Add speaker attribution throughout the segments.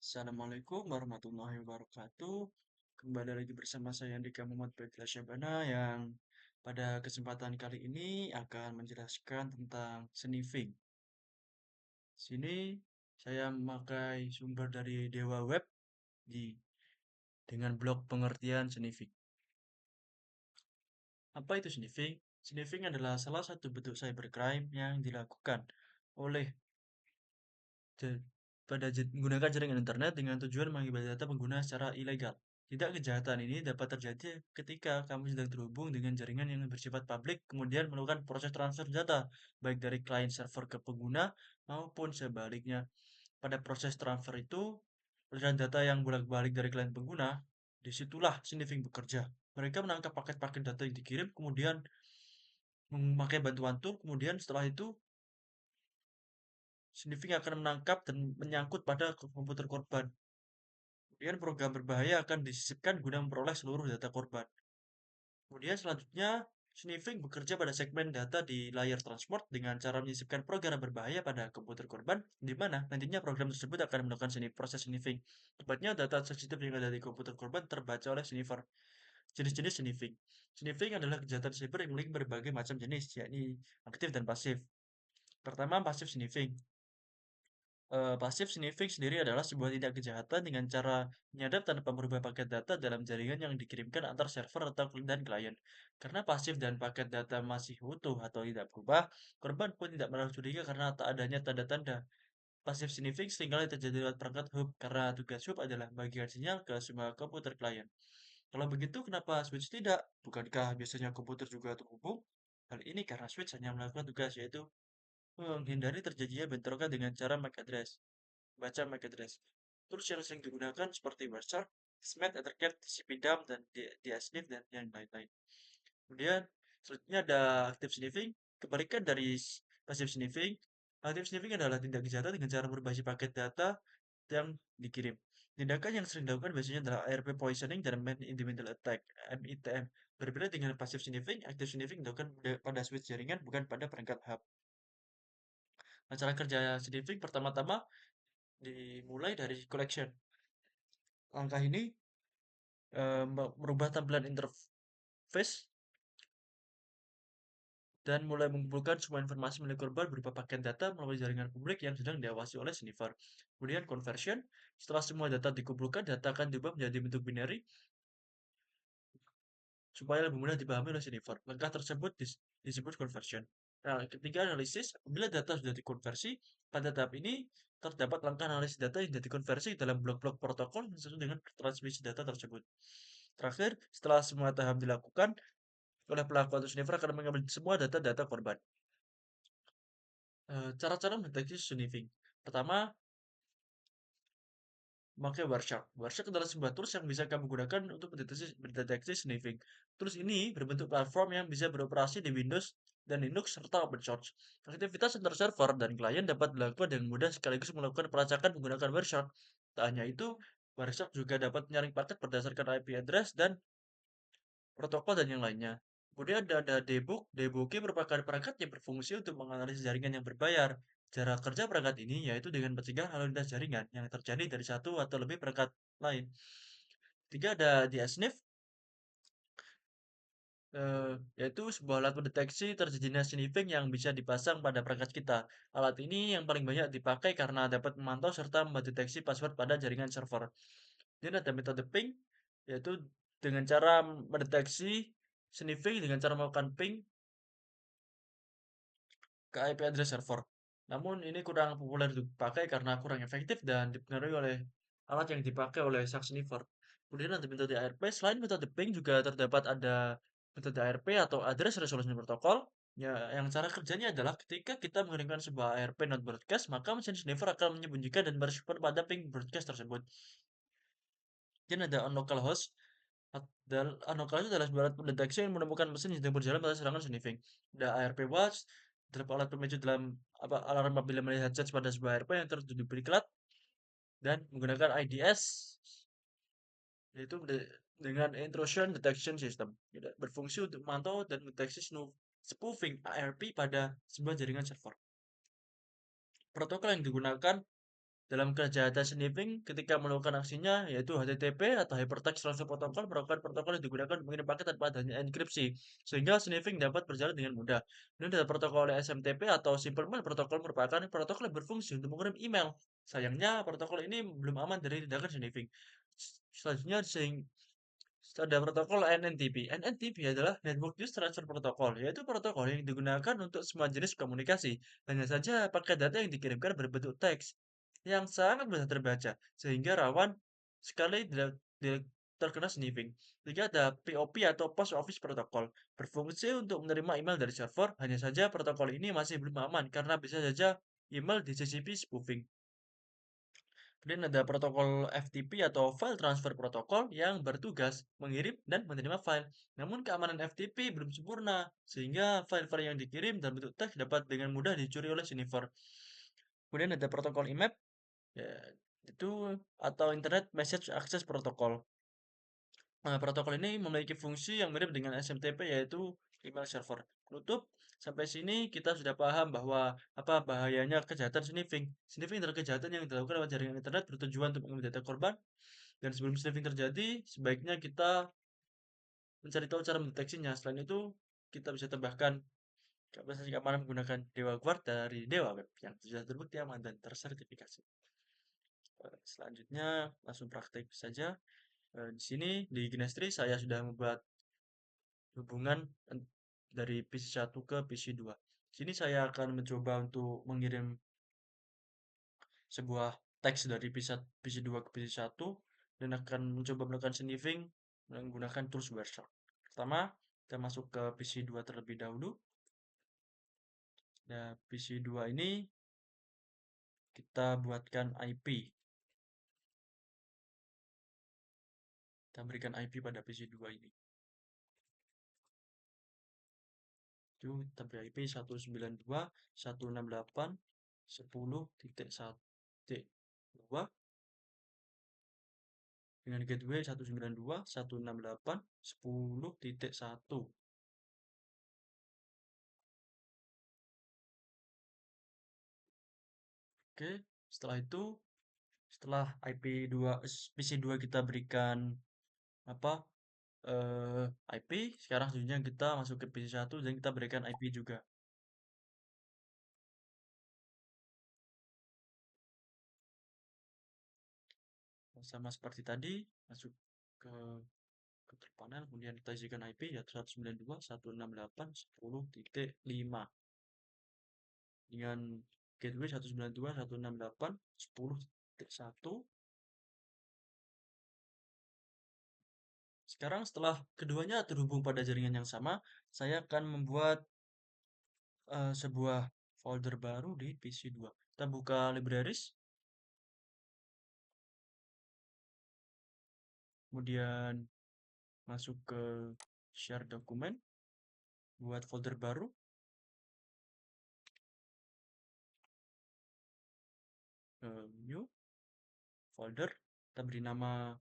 Speaker 1: Assalamualaikum warahmatullahi wabarakatuh. Kembali lagi bersama saya Andika Muhammad Baiklah Syabana yang pada kesempatan kali ini akan menjelaskan tentang sniffing. Sini saya memakai sumber dari Dewa Web di dengan blog pengertian sniffing. Apa itu sniffing? Sniffing adalah salah satu bentuk cybercrime yang dilakukan oleh Ja- menggunakan jaringan internet dengan tujuan mengambil data pengguna secara ilegal. Tidak kejahatan ini dapat terjadi ketika kamu sedang terhubung dengan jaringan yang bersifat publik, kemudian melakukan proses transfer data, baik dari klien server ke pengguna maupun sebaliknya. Pada proses transfer itu, aliran data yang bolak-balik dari klien pengguna, disitulah sniffing bekerja. Mereka menangkap paket-paket data yang dikirim, kemudian memakai bantuan tool, kemudian setelah itu sniffing akan menangkap dan menyangkut pada komputer korban. Kemudian program berbahaya akan disisipkan guna memperoleh seluruh data korban. Kemudian selanjutnya, sniffing bekerja pada segmen data di layar transport dengan cara menyisipkan program berbahaya pada komputer korban, di mana nantinya program tersebut akan melakukan proses sniffing. Tepatnya data sensitif yang ada di komputer korban terbaca oleh sniffer. Jenis-jenis sniffing. Sniffing adalah kejahatan siber yang memiliki berbagai macam jenis, yakni aktif dan pasif. Pertama, pasif sniffing. Pasif sniffing sendiri adalah sebuah tindak kejahatan dengan cara menyadap tanpa merubah paket data dalam jaringan yang dikirimkan antar server atau dan klien. Karena pasif dan paket data masih utuh atau tidak berubah, korban pun tidak merasa curiga karena tak adanya tanda-tanda. Pasif sniffing seringkali terjadi lewat perangkat hub karena tugas hub adalah bagian sinyal ke semua komputer klien. Kalau begitu, kenapa switch tidak? Bukankah biasanya komputer juga terhubung? Hal ini karena switch hanya melakukan tugas, yaitu menghindari terjadinya bentrokan dengan cara MAC address. Baca MAC address. Tools yang sering digunakan seperti Wireshark, Smet, Ethercat, CPDAM, dan DSNIF, dan yang lain-lain. Kemudian, selanjutnya ada active sniffing. Kebalikan dari passive sniffing, active sniffing adalah tindak kejahatan dengan cara merubah paket data yang dikirim. Tindakan yang sering dilakukan biasanya adalah ARP poisoning dan man in the middle attack (MITM). Berbeda dengan passive sniffing, active sniffing dilakukan pada switch jaringan bukan pada perangkat hub. Nah, cara kerja sniffing pertama-tama dimulai dari collection. Langkah ini merubah tampilan interface dan mulai mengumpulkan semua informasi milik korban berupa paket data melalui jaringan publik yang sedang diawasi oleh sniffer. Kemudian conversion, setelah semua data dikumpulkan, data akan diubah menjadi bentuk binary supaya lebih mudah dipahami oleh sniffer. Langkah tersebut disebut conversion. Nah, ketiga analisis, apabila data sudah dikonversi, pada tahap ini terdapat langkah analisis data yang sudah dikonversi dalam blok-blok protokol sesuai dengan transmisi data tersebut. Terakhir, setelah semua tahap dilakukan, oleh pelaku atau sniffer akan mengambil semua data-data korban. Cara-cara mendeteksi sniffing. Pertama, memakai Wireshark. Wireshark adalah sebuah tools yang bisa kamu gunakan untuk mendeteksi sniffing. Tools ini berbentuk platform yang bisa beroperasi di Windows dan Linux serta open source. Aktivitas antar server dan klien dapat dilakukan dengan mudah sekaligus melakukan pelacakan menggunakan Wireshark. Tak hanya itu, Wireshark juga dapat menyaring paket berdasarkan IP address dan protokol dan yang lainnya. Kemudian ada debug. Debugging merupakan perangkat yang berfungsi untuk menganalisis jaringan yang berbayar. Cara kerja perangkat ini yaitu dengan mencegah lalu lintas jaringan yang terjadi dari satu atau lebih perangkat lain. Ketiga ada DSNIF, yaitu sebuah alat pendeteksi terjadinya sniffing yang bisa dipasang pada perangkat kita. Alat ini yang paling banyak dipakai karena dapat memantau serta mendeteksi password pada jaringan server. Dan ada metode ping, yaitu dengan cara mendeteksi sniffing dengan cara melakukan ping ke IP address server. Namun ini kurang populer dipakai karena kurang efektif dan dipengaruhi oleh alat yang dipakai oleh Shark Sniffer. Kemudian ada metode ARP. Selain metode ping juga terdapat ada metode ARP atau Address Resolution Protocol. Ya, yang cara kerjanya adalah ketika kita mengirimkan sebuah ARP not broadcast, maka mesin sniffer akan menyembunyikan dan merespon pada ping broadcast tersebut. Dan ada on localhost. Dan anomalisa adalah sebuah alat pendeteksi yang menemukan mesin yang sedang berjalan pada serangan sniffing. Ada ARP Watch, terdapat alat pemicu dalam alarm apabila melihat chat pada sebuah ARP yang tertutup beriklat, dan menggunakan IDS, yaitu dengan Intrusion Detection System. Berfungsi untuk memantau dan mendeteksi spoofing ARP pada sebuah jaringan server. Protokol yang digunakan Dalam kejahatan sniffing, ketika melakukan aksinya, yaitu HTTP atau Hypertext Transfer Protocol merupakan protokol yang digunakan untuk mengirim paket tanpa adanya enkripsi, sehingga sniffing dapat berjalan dengan mudah. Ini adalah protokol SMTP atau Simple Mail Protocol merupakan protokol yang berfungsi untuk mengirim email. Sayangnya, protokol ini belum aman dari tindakan sniffing. Selanjutnya, ada protokol NNTP. NNTP adalah Network Use Transfer Protocol, yaitu protokol yang digunakan untuk semua jenis komunikasi. Hanya saja paket data yang dikirimkan berbentuk teks yang sangat mudah terbaca, sehingga rawan sekali terkena sniffing. Jika ada POP atau Post Office Protocol, berfungsi untuk menerima email dari server, hanya saja protokol ini masih belum aman karena bisa saja email di CCP spoofing. Kemudian ada protokol FTP atau File Transfer Protocol yang bertugas mengirim dan menerima file. Namun keamanan FTP belum sempurna, sehingga file-file yang dikirim dalam bentuk teks dapat dengan mudah dicuri oleh sniffer. Kemudian ada protokol IMAP, ya, itu atau Internet Message Access Protocol. Nah, protokol ini memiliki fungsi yang mirip dengan SMTP yaitu email server. Penutup, sampai sini kita sudah paham bahwa apa bahayanya kejahatan sniffing. Sniffing adalah kejahatan yang dilakukan lewat jaringan internet bertujuan untuk mengambil data korban. Dan sebelum sniffing terjadi, sebaiknya kita mencari tahu cara mendeteksinya. Selain itu, kita bisa tambahkan kapasitas keamanan menggunakan Dewa Guard dari Dewa Web yang sudah terbukti aman dan tersertifikasi. Selanjutnya, langsung praktek saja. Di sini di Ginestri saya sudah membuat hubungan dari PC 1 ke PC 2. Sini saya akan mencoba untuk mengirim sebuah teks dari PC 2 ke PC 1 dan akan mencoba melakukan sniffing menggunakan tools Wireshark. Pertama, kita masuk ke PC 2 terlebih dahulu. Nah, PC 2 ini kita buatkan IP. Kita berikan IP pada PC 2 ini. Itu kita beri IP 192.168.10.1.2 dengan gateway 192.168.10.1. Oke, setelah itu setelah PC2 kita berikan apa IP, sekarang selanjutnya kita masuk ke PC1 dan kita berikan IP juga. Sama seperti tadi, masuk ke control panel, kemudian kita isikan IP ya 192.168.10.5 dengan gateway 192.168.10.1. Sekarang setelah keduanya terhubung pada jaringan yang sama, saya akan membuat sebuah folder baru di PC2. Kita buka libraries, kemudian masuk ke share dokumen, buat folder baru, new folder, kita beri nama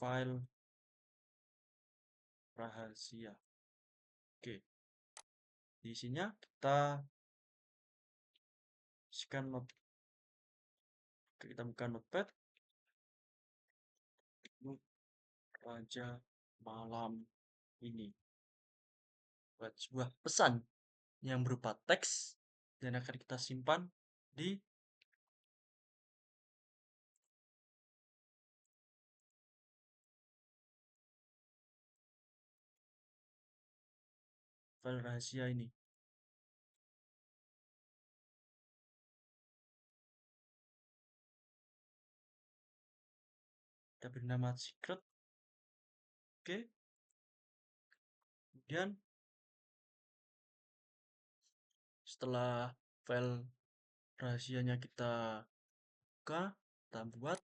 Speaker 1: file rahasia. Oke, di sini kita scan kita buka notepad, raja malam ini, buat sebuah pesan yang berupa teks dan akan kita simpan di file rahasia ini. Kita beri nama secret. Oke, kemudian setelah file rahasianya kita buka, kita buat,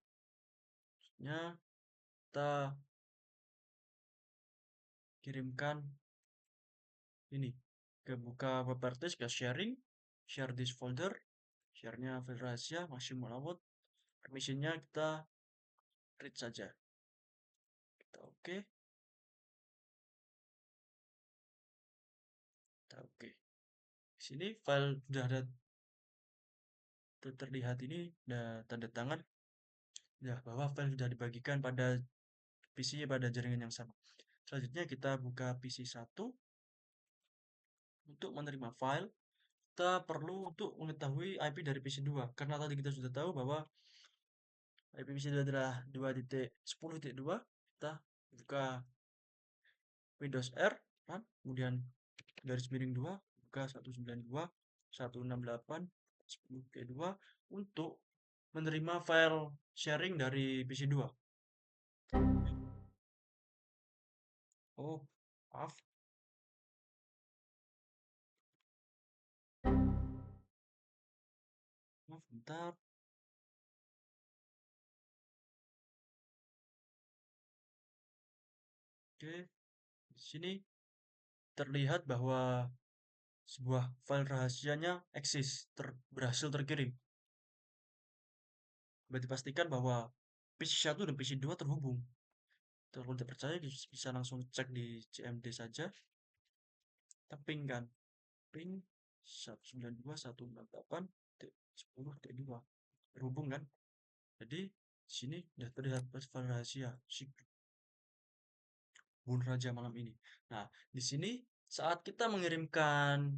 Speaker 1: kita kirimkan ini ke buka properties, ke sharing, share this folder, share-nya file rahasia, maximum allowed, permission-nya kita read saja. Kita oke. Kita oke. Di sini file sudah ada terlihat ini tanda tangan ya bahwa file sudah dibagikan pada PC pada jaringan yang sama. Selanjutnya kita buka PC 1 untuk menerima file. Kita perlu untuk mengetahui IP dari PC 2 karena tadi kita sudah tahu bahwa IP PC 2 adalah 2.10.2. Kita buka Windows R kan, kemudian garis miring 2 buka 192.168.10.2 untuk menerima file sharing dari PC 2. Oh, maaf. Maaf, bentar. Oke, di sini terlihat bahwa sebuah file rahasianya eksis, berhasil terkirim. Berarti pastikan bahwa PC 1 dan PC 2 terhubung. Kalau tidak percaya bisa langsung cek di CMD saja. Kita ping kan. Ping 192.168.10.2. Terhubung kan? Jadi di sini sudah terlihat file rahasia Bun Raja malam ini. Nah, di sini saat kita mengirimkan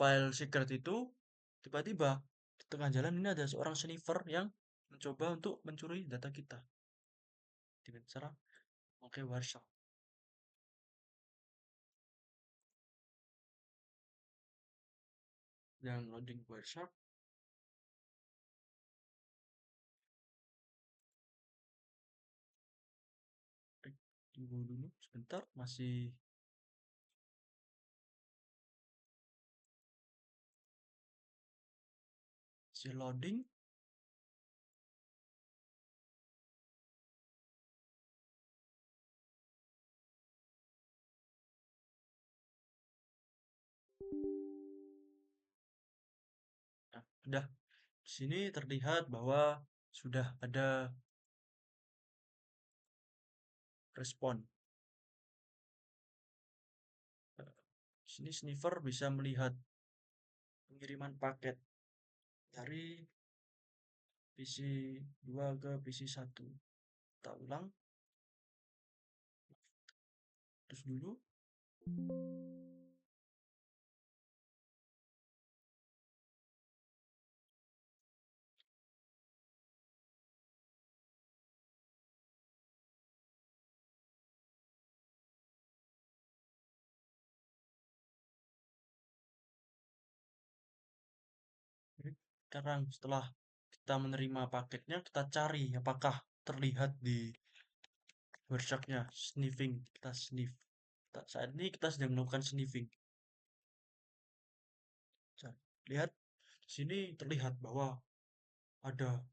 Speaker 1: file secret itu, tiba-tiba di tengah jalan ini ada seorang sniffer yang mencoba untuk mencuri data kita dengan cara memakai Wireshark. Dan loading Wireshark. Tunggu dulu sebentar, masih loading. Nah, sudah di sini terlihat bahwa sudah ada respon. Di sini sniffer bisa melihat pengiriman paket dari PC 2 ke PC 1. Kita ulang terus dulu. Sekarang setelah kita menerima paketnya, kita cari apakah terlihat di Wireshark-nya sniffing. Kita sniff. Saat ini kita sedang melakukan sniffing. Lihat di sini terlihat bahwa ada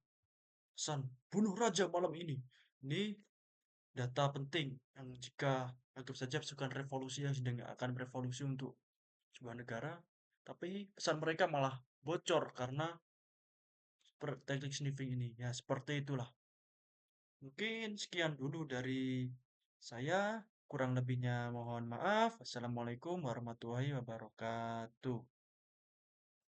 Speaker 1: pesan bunuh raja malam ini. Ini data penting yang jika anggap saja pasukan revolusi yang sedang akan berevolusi untuk sebuah negara, tapi pesan mereka malah bocor karena teknik sniffing ini. Ya, seperti itulah. Mungkin sekian dulu dari saya. Kurang lebihnya mohon maaf. Assalamualaikum warahmatullahi wabarakatuh.